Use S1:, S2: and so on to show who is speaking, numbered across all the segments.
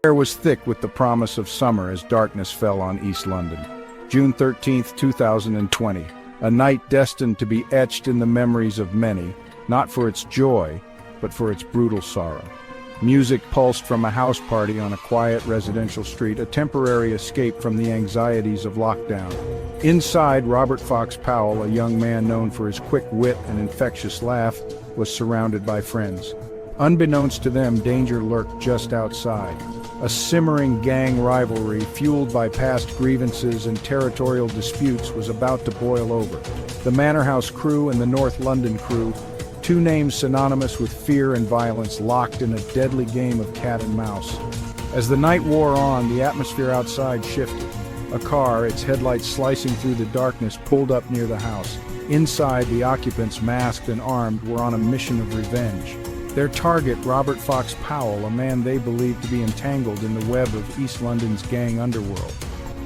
S1: The air was thick with the promise of summer as darkness fell on East London. June 13th, 2020, a night destined to be etched in the memories of many, not for its joy, but for its brutal sorrow. Music pulsed from a house party on a quiet residential street, a temporary escape from the anxieties of lockdown. Inside, Robert Fox Powell, a young man known for his quick wit and infectious laugh, was surrounded by friends. Unbeknownst to them, danger lurked just outside. A simmering gang rivalry, fueled by past grievances and territorial disputes, was about to boil over. The Manor House crew and the North London crew, two names synonymous with fear and violence, locked in a deadly game of cat and mouse. As the night wore on, the atmosphere outside shifted. A car, its headlights slicing through the darkness, pulled up near the house. Inside, the occupants, masked and armed, were on a mission of revenge. Their target, Robert Fox Powell, a man they believed to be entangled in the web of East London's gang underworld.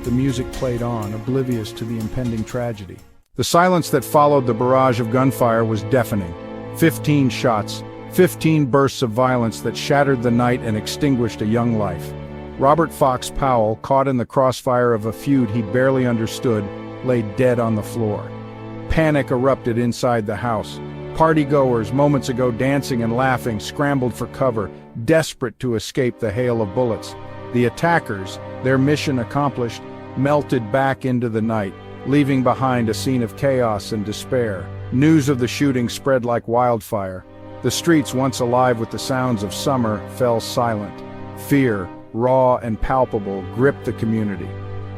S1: The music played on, oblivious to the impending tragedy. The silence that followed the barrage of gunfire was deafening. 15 shots, 15 bursts of violence that shattered the night and extinguished a young life. Robert Fox Powell, caught in the crossfire of a feud he barely understood, lay dead on the floor. Panic erupted inside the house. Partygoers, moments ago dancing and laughing, scrambled for cover, desperate to escape the hail of bullets. The attackers, their mission accomplished, melted back into the night, leaving behind a scene of chaos and despair. News of the shooting spread like wildfire. The streets, once alive with the sounds of summer, fell silent. Fear, raw and palpable, gripped the community.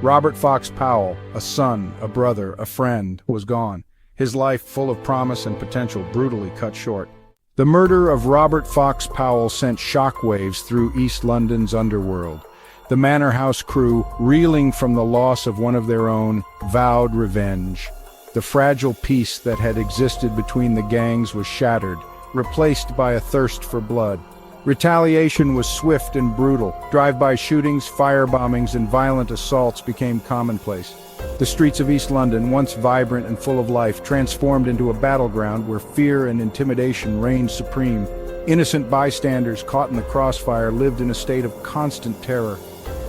S1: Robert Fox Powell, a son, a brother, a friend, was gone. His life, full of promise and potential, brutally cut short. The murder of Robert Fox Powell sent shockwaves through East London's underworld. The Manor House crew, reeling from the loss of one of their own, vowed revenge. The fragile peace that had existed between the gangs was shattered, replaced by a thirst for blood. Retaliation was swift and brutal. Drive-by shootings, firebombings, and violent assaults became commonplace. The streets of East London, once vibrant and full of life, transformed into a battleground where fear and intimidation reigned supreme. Innocent bystanders caught in the crossfire lived in a state of constant terror.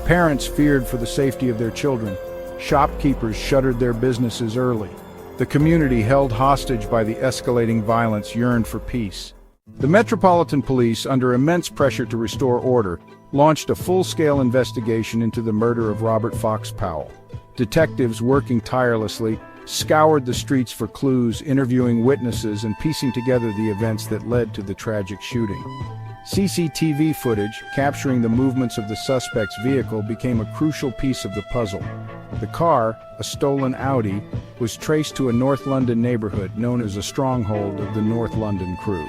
S1: Parents feared for the safety of their children. Shopkeepers shuttered their businesses early. The community, held hostage by the escalating violence, yearned for peace. The Metropolitan Police, under immense pressure to restore order, launched a full-scale investigation into the murder of Robert Fox Powell. Detectives, working tirelessly, scoured the streets for clues, interviewing witnesses and piecing together the events that led to the tragic shooting. CCTV footage, capturing the movements of the suspect's vehicle, became a crucial piece of the puzzle. The car, a stolen Audi, was traced to a North London neighborhood known as a stronghold of the North London crew.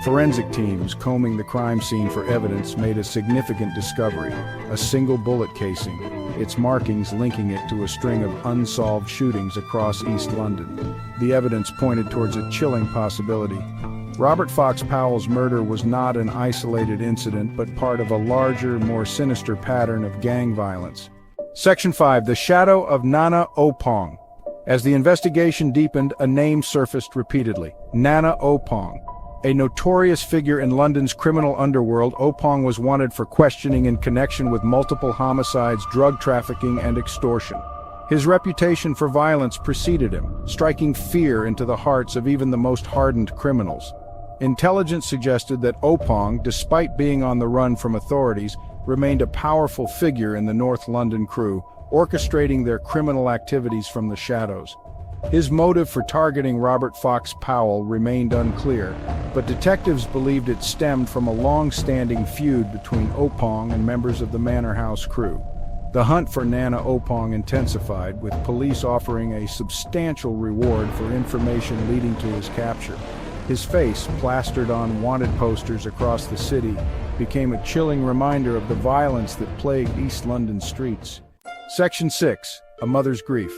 S1: Forensic teams, combing the crime scene for evidence, made a significant discovery: a single bullet casing, its markings linking it to a string of unsolved shootings across East London. The evidence pointed towards a chilling possibility. Robert Fox Powell's murder was not an isolated incident, but part of a larger, more sinister pattern of gang violence. Section 5. The Shadow of Nana Opong. As the investigation deepened, a name surfaced repeatedly: Nana Opong. A notorious figure in London's criminal underworld, Opong was wanted for questioning in connection with multiple homicides, drug trafficking, and extortion. His reputation for violence preceded him, striking fear into the hearts of even the most hardened criminals. Intelligence suggested that Opong, despite being on the run from authorities, remained a powerful figure in the North London crew, orchestrating their criminal activities from the shadows. His motive for targeting Robert Fox Powell remained unclear, but detectives believed it stemmed from a long-standing feud between Opong and members of the Manor House crew. The hunt for Nana Opong intensified, with police offering a substantial reward for information leading to his capture. His face, plastered on wanted posters across the city, became a chilling reminder of the violence that plagued East London streets. Section 6. A Mother's Grief.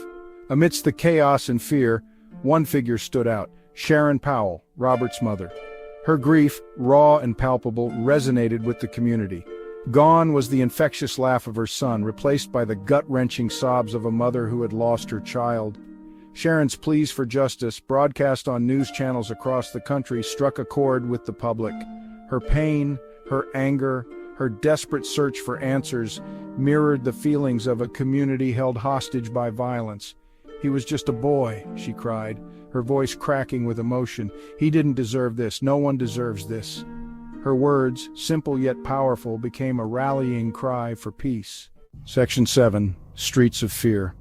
S1: Amidst the chaos and fear, one figure stood out: Sharon Powell, Robert's mother. Her grief, raw and palpable, resonated with the community. Gone was the infectious laugh of her son, replaced by the gut-wrenching sobs of a mother who had lost her child. Sharon's pleas for justice, broadcast on news channels across the country, struck a chord with the public. Her pain, her anger, Her desperate search for answers mirrored the feelings of a community held hostage by violence. "He was just a boy," she cried, her voice cracking with emotion. "He didn't deserve this. No one deserves this." Her words, simple yet powerful, became a rallying cry for peace. Section 7. Streets of Fear.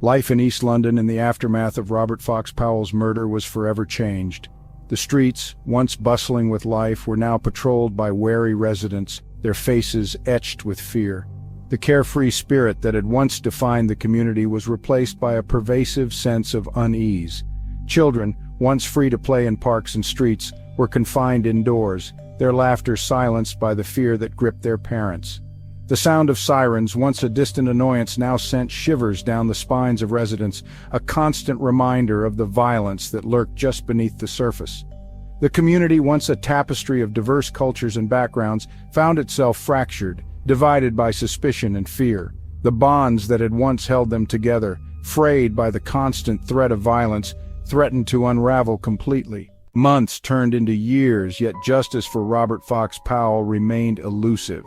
S1: Life in East London in the aftermath of Robert Fox Powell's murder was forever changed. The streets, once bustling with life, were now patrolled by wary residents, their faces etched with fear. The carefree spirit that had once defined the community was replaced by a pervasive sense of unease. Children, once free to play in parks and streets, were confined indoors, their laughter silenced by the fear that gripped their parents. The sound of sirens, once a distant annoyance, now sent shivers down the spines of residents, a constant reminder of the violence that lurked just beneath the surface. The community, once a tapestry of diverse cultures and backgrounds, found itself fractured, divided by suspicion and fear. The bonds that had once held them together, frayed by the constant threat of violence, threatened to unravel completely. Months turned into years, yet justice for Robert Fox Powell remained elusive.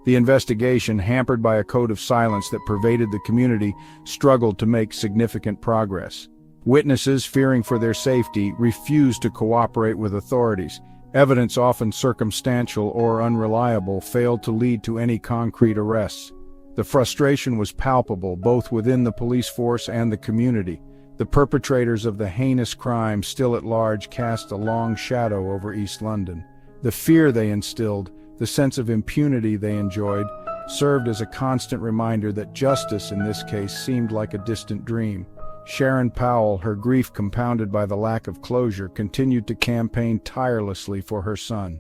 S1: The investigation, hampered by a code of silence that pervaded the community, struggled to make significant progress. Witnesses, fearing for their safety, refused to cooperate with authorities. Evidence, often circumstantial or unreliable, failed to lead to any concrete arrests. The frustration was palpable, both within the police force and the community. The perpetrators of the heinous crime still at large cast a long shadow over East London. The fear they instilled, the sense of impunity they enjoyed, served as a constant reminder that justice in this case seemed like a distant dream. Sharon Powell, her grief compounded by the lack of closure, continued to campaign tirelessly for her son.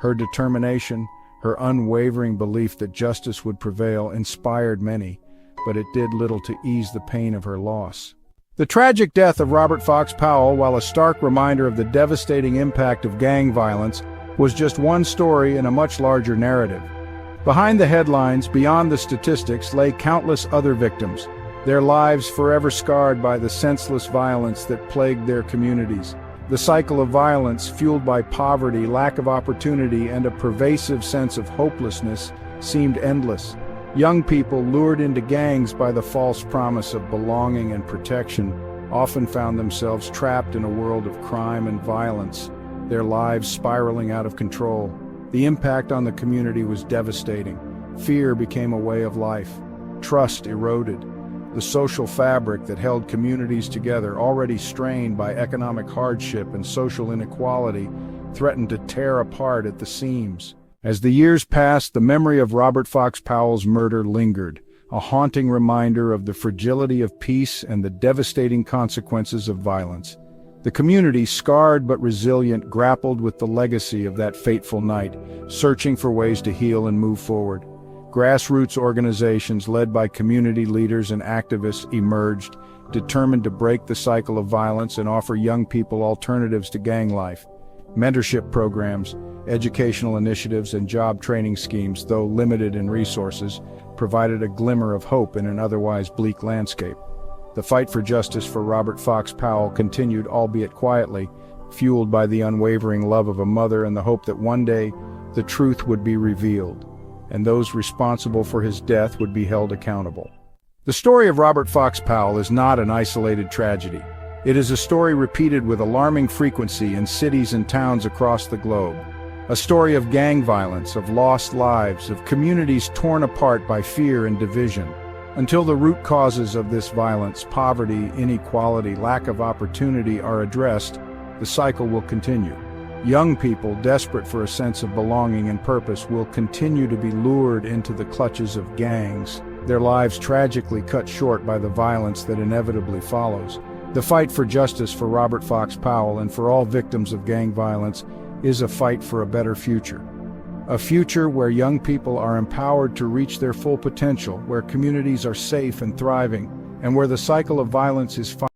S1: Her determination, her unwavering belief that justice would prevail, inspired many, but it did little to ease the pain of her loss. The tragic death of Robert Fox Powell, while a stark reminder of the devastating impact of gang violence, was just one story in a much larger narrative. Behind the headlines, beyond the statistics, lay countless other victims, their lives forever scarred by the senseless violence that plagued their communities. The cycle of violence, fueled by poverty, lack of opportunity, and a pervasive sense of hopelessness, seemed endless. Young people, lured into gangs by the false promise of belonging and protection, often found themselves trapped in a world of crime and violence, their lives spiraling out of control. The impact on the community was devastating. Fear became a way of life. Trust eroded. The social fabric that held communities together, already strained by economic hardship and social inequality, threatened to tear apart at the seams. As the years passed, the memory of Robert Fox Powell's murder lingered, a haunting reminder of the fragility of peace and the devastating consequences of violence. The community, scarred but resilient, grappled with the legacy of that fateful night, searching for ways to heal and move forward. Grassroots organizations led by community leaders and activists emerged, determined to break the cycle of violence and offer young people alternatives to gang life. Mentorship programs, educational initiatives, and job training schemes, though limited in resources, provided a glimmer of hope in an otherwise bleak landscape. The fight for justice for Robert Fox Powell continued, albeit quietly, fueled by the unwavering love of a mother and the hope that one day the truth would be revealed, and those responsible for his death would be held accountable. The story of Robert Fox Powell is not an isolated tragedy. It is a story repeated with alarming frequency in cities and towns across the globe. A story of gang violence, of lost lives, of communities torn apart by fear and division. Until the root causes of this violence, poverty, inequality, lack of opportunity, are addressed, the cycle will continue. Young people, desperate for a sense of belonging and purpose, will continue to be lured into the clutches of gangs, their lives tragically cut short by the violence that inevitably follows. The fight for justice for Robert Fox Powell and for all victims of gang violence is a fight for a better future. A future where young people are empowered to reach their full potential, where communities are safe and thriving, and where the cycle of violence is finally